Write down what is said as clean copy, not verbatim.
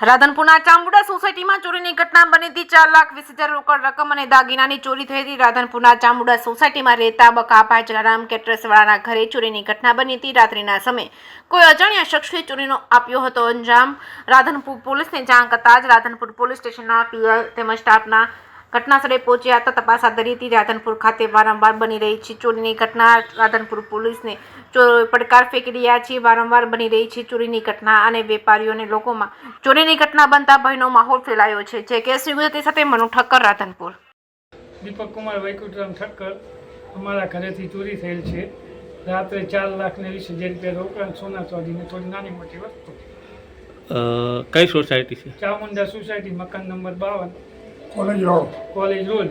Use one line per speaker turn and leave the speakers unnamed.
રાધનપુરના ચામુંડા સોસાયટીમાં ચોરીની ઘટના બની હતી। 4,20,000 રોકડ રકમ અને દાગીનાની ચોરી થઈ હતી। રાધનપુરના ચામુંડા સોસાયટીમાં રહેતા બકાભાઈ જલારામ કેટરસવાળાના ઘરે ચોરીની ઘટના બની હતી। રાત્રિના સમયે કોઈ અજાણ્યા શખ્સે ચોરીનો આપ્યો હતો અંજામ। રાધનપુર પોલીસને જાણ કરતા જ રાધનપુર પોલીસ સ્ટેશનના પીઆઈ તેમજ સ્ટાફના ઘટનાસ્થળે પહોંચ્યા હતા। તપાસ હાથ ધરી હતી। રાધનપુર ખાતે વારંવાર બની રહી છે ચોરીની ઘટના। રાધનપુર પોલીસને પડકાર ફેંકી રહ્યા છે। વારંવાર બની રહી છે ચોરીની ઘટના અને વેપારીઓ અને લોકોમાં ચોરીની ઘટના બનતા ભયનો માહોલ ફેલાયો છે। જે કેસની વિગત સાથે મનુ ઠક્કર, રાધનપુર।
દીપક કુમાર વૈકુંઠરામ ઠક્કર અમારા ઘરેથી ચોરી થયેલ છે। રાત્રે 4,20,000 રૂપિયા રોકડા, સોના ચાંદીને થોડી નાની મોટી વસ્તુ।
કઈ સોસાયટી છે?
ચામુંડા સોસાયટી, મકાન number 52,
college road,
college road.